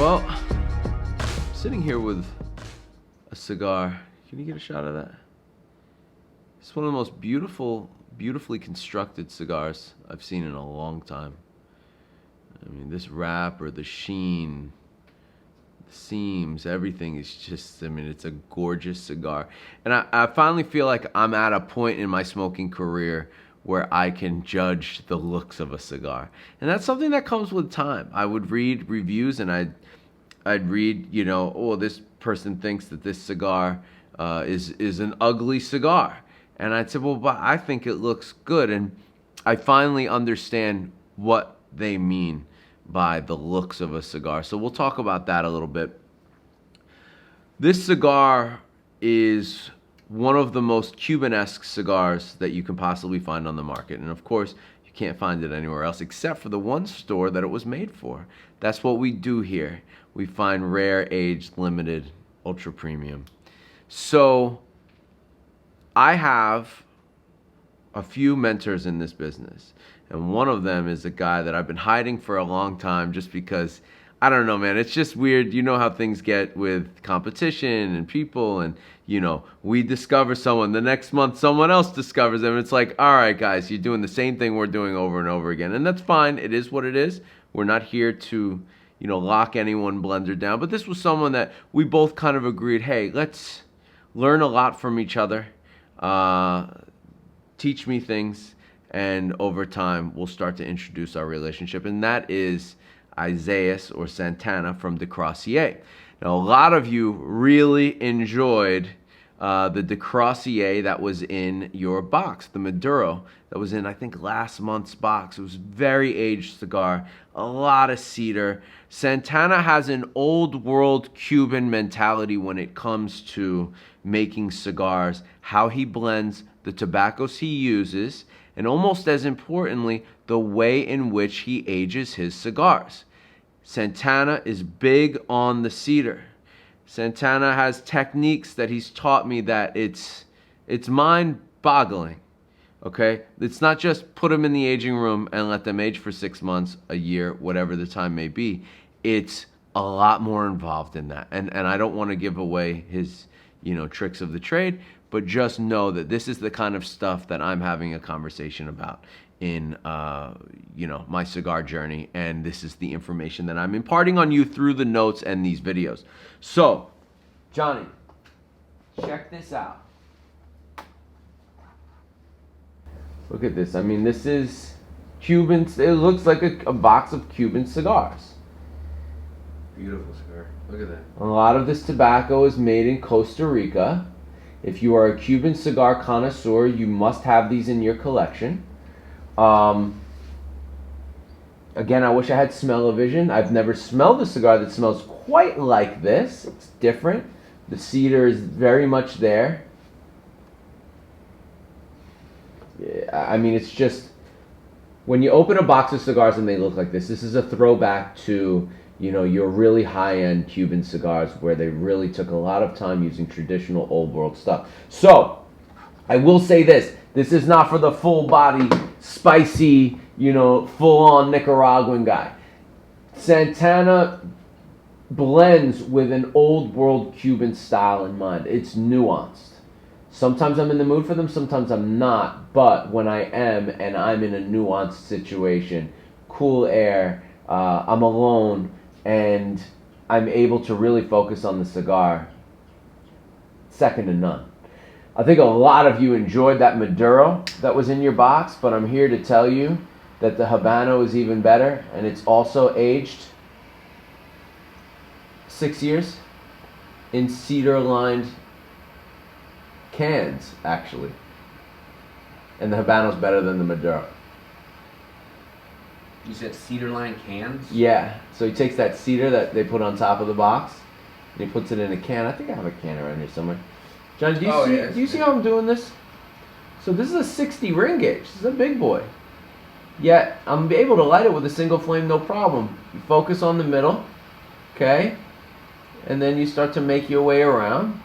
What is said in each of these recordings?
Well, sitting here with a cigar. Can you get a shot of that? It's one of the most beautifully constructed cigars I've seen in a long time. I mean, this wrapper, the sheen, the seams, everything is just, I mean, it's a gorgeous cigar. And I finally feel like I'm at a point in my smoking career where I can judge the looks of a cigar. And that's something that comes with time. I would read reviews and I'd read, you know, oh, this person thinks that this cigar is an ugly cigar. And I'd say, well, but I think it looks good. And I finally understand what they mean by the looks of a cigar. So we'll talk about that a little bit. This cigar is one of the most Cuban-esque cigars that you can possibly find on the market. And of course, you can't find it anywhere else except for the one store that it was made for. That's what we do here. We find rare, aged, limited, ultra premium. So I have a few mentors in this business. And one of them is a guy that I've been hiding for a long time just because, I don't know, man, it's just weird. You know how things get with competition and people, and, you know, we discover someone, the next month someone else discovers them. It's like, all right, guys, you're doing the same thing we're doing over and over again. And that's fine. It is what it is. We're not here to, you know, lock anyone blender down. But this was someone that we both kind of agreed, hey, let's learn a lot from each other. Teach me things. And over time, we'll start to introduce our relationship. And that is Isaias or Santana from De Crossier. Now, a lot of you really enjoyed the De Crossier that was in your box, the Maduro, that was in, I think, last month's box. It was a very aged cigar, a lot of cedar. Santana has an old world Cuban mentality when it comes to making cigars, how he blends the tobaccos he uses, and almost as importantly, the way in which he ages his cigars. Santana is big on the cedar. Santana has techniques that he's taught me that it's mind-boggling. Okay? It's not just put them in the aging room and let them age for 6 months, a year, whatever the time may be. It's a lot more involved in that. And I don't want to give away his, you know, tricks of the trade, but just know that this is the kind of stuff that I'm having a conversation about in, you know, my cigar journey. And this is the information that I'm imparting on you through the notes and these videos. So, Johnny, check this out. Look at this. I mean, this is Cuban. It looks like a box of Cuban cigars. Beautiful cigar. Look at that. A lot of this tobacco is made in Costa Rica. If you are a Cuban cigar connoisseur, you must have these in your collection. Again, I wish I had smell-o-vision. I've never smelled a cigar that smells quite like this. It's different. The cedar is very much there. I mean, it's just, when you open a box of cigars and they look like this is a throwback to, you know, your really high-end Cuban cigars where they really took a lot of time using traditional old world stuff. So, I will say this. This is not for the full-body, spicy, you know, full-on Nicaraguan guy. Santana blends with an old world Cuban style in mind. It's nuanced. Sometimes I'm in the mood for them, sometimes I'm not. But when I am, and I'm in a nuanced situation, cool air, I'm alone, and I'm able to really focus on the cigar, second to none. I think a lot of you enjoyed that Maduro that was in your box, but I'm here to tell you that the Habano is even better, and it's also aged 6 years in cedar-lined cans, actually. And the Habano's better than the Maduro. You said cedar line cans? Yeah, so he takes that cedar that they put on top of the box, and he puts it in a can. I think I have a can around here somewhere. John, do you see how I'm doing this? So this is a 60 ring gauge. This is a big boy. Yet, I'm able to light it with a single flame, no problem. You focus on the middle, okay? And then you start to make your way around.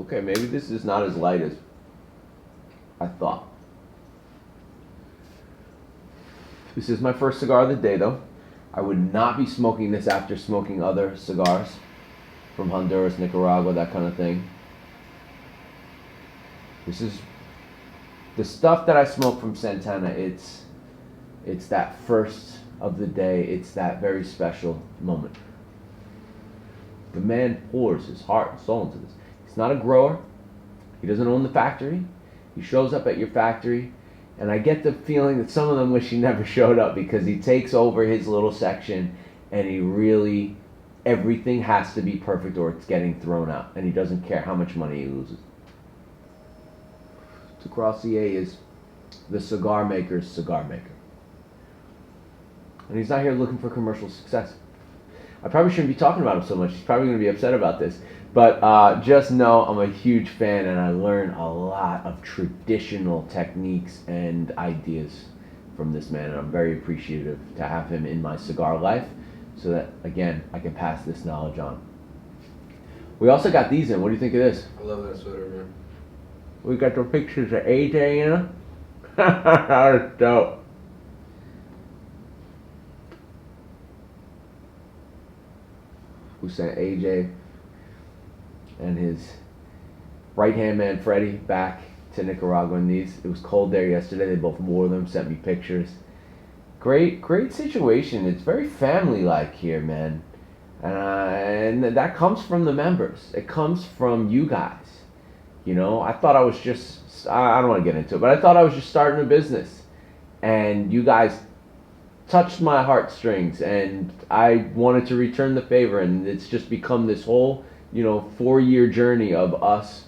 Okay, maybe this is not as light as I thought. This is my first cigar of the day, though. I would not be smoking this after smoking other cigars from Honduras, Nicaragua, that kind of thing. This is the stuff that I smoke from Santana. It's that first of the day. It's that very special moment. The man pours his heart and soul into this. He's not a grower. He doesn't own the factory. He shows up at your factory, and I get the feeling that some of them wish he never showed up, because he takes over his little section and he really, everything has to be perfect or it's getting thrown out, and he doesn't care how much money he loses. Tecrassier is the cigar maker's cigar maker. And he's not here looking for commercial success. I probably shouldn't be talking about him so much. He's probably going to be upset about this. But just know I'm a huge fan, and I learn a lot of traditional techniques and ideas from this man. And I'm very appreciative to have him in my cigar life, so that, again, I can pass this knowledge on. We also got these in. What do you think of this? I love that sweater, man. We got the pictures of AJ in it. That's dope. Who sent AJ and his right-hand man Freddie back to Nicaragua in these. It was cold there yesterday. They both wore them, sent me pictures. Great situation. It's very family-like here, man. And that comes from the members. It comes from you guys. You know, I thought I was just, I don't want to get into it, but I thought I was just starting a business. And you guys touched my heartstrings, and I wanted to return the favor, and it's just become this whole, 4-year journey of us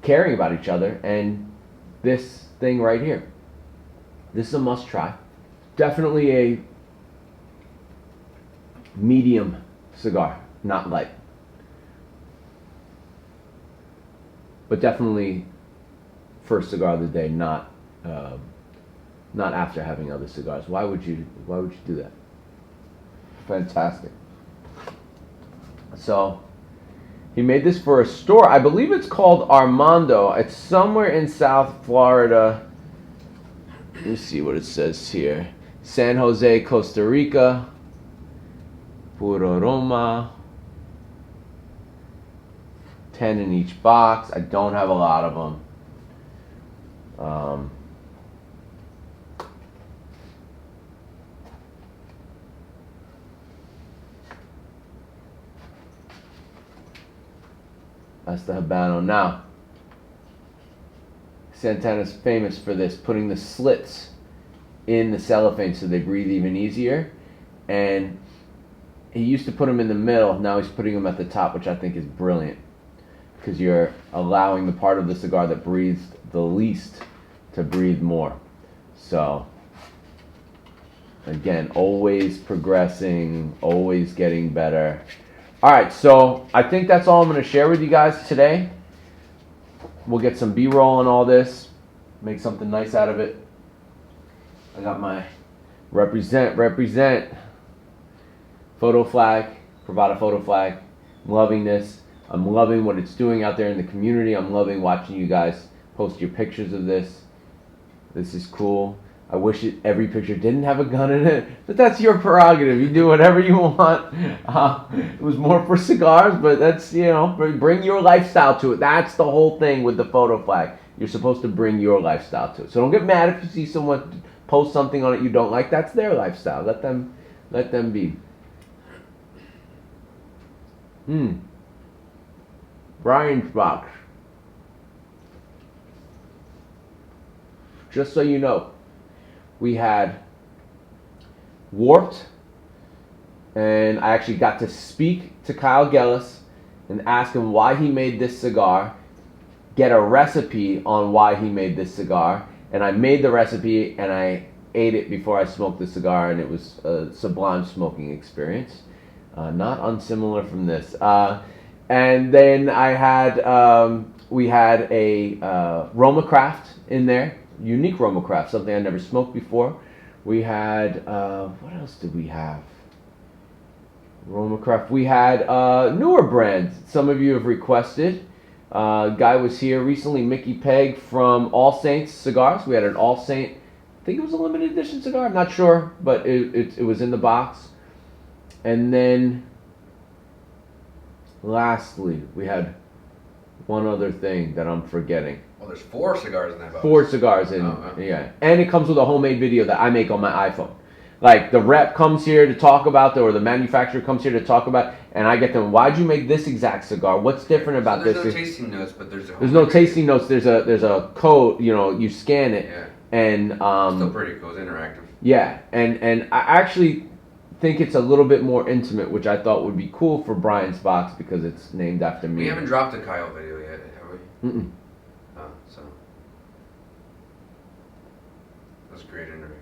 caring about each other. And this thing right here, this is a must try. Definitely a medium cigar, not light, but definitely first cigar of the day, not after having other cigars. Why would you do that? Fantastic. So he made this for a store. I believe it's called Armando. It's somewhere in South Florida. Let me see what it says here. San Jose, Costa Rica. Puro Roma. 10 in each box. I don't have a lot of them. That's the Habano. Now, Santana's famous for this, putting the slits in the cellophane so they breathe even easier. And he used to put them in the middle. Now he's putting them at the top, which I think is brilliant, because you're allowing the part of the cigar that breathes the least to breathe more. So, again, always progressing, always getting better. All right, so I think that's all I'm going to share with you guys today. We'll get some B-roll on all this, make something nice out of it. I got my represent photo flag, Privada photo flag. I'm loving this. I'm loving what it's doing out there in the community. I'm loving watching you guys post your pictures of this. This is cool. I wish every picture didn't have a gun in it, but that's your prerogative. You do whatever you want. It was more for cigars, but that's, bring your lifestyle to it. That's the whole thing with the photo flag. You're supposed to bring your lifestyle to it. So don't get mad if you see someone post something on it you don't like. That's their lifestyle. Let them be. Brian's box. Just so you know, we had Warped, and I actually got to speak to Kyle Gellis and ask him why he made this cigar, get a recipe on why he made this cigar, and I made the recipe and I ate it before I smoked the cigar, and it was a sublime smoking experience, not unsimilar from this. And then we had a Roma Craft in there, unique Roma Craft, something I never smoked before. We had, what else did we have? Roma Craft. We had newer brands. Some of you have requested. Guy was here recently, Mickey Pegg from All Saints Cigars. We had an All Saint, I think it was a limited edition cigar, I'm not sure, but it was in the box. And then, lastly, we had one other thing that I'm forgetting. Well, there's 4 cigars in that box. 4 cigars in, yeah. And it comes with a homemade video that I make on my iPhone. Like, the rep comes here to talk about, or the manufacturer comes here to talk about, and I get them, why'd you make this exact cigar? What's different about there's this? There's no tasting notes, but there's a There's no tasting notes. There's a code, you scan it. Yeah. And, still pretty cool. It's interactive. Yeah, and I actually think it's a little bit more intimate, which I thought would be cool for Brian's box because it's named after me. We haven't dropped a Kyle video yet, have we? Mm-mm. Oh, so. That's a great interview.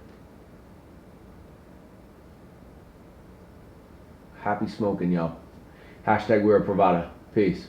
Happy smoking, yo. #we're a Pravada. Peace.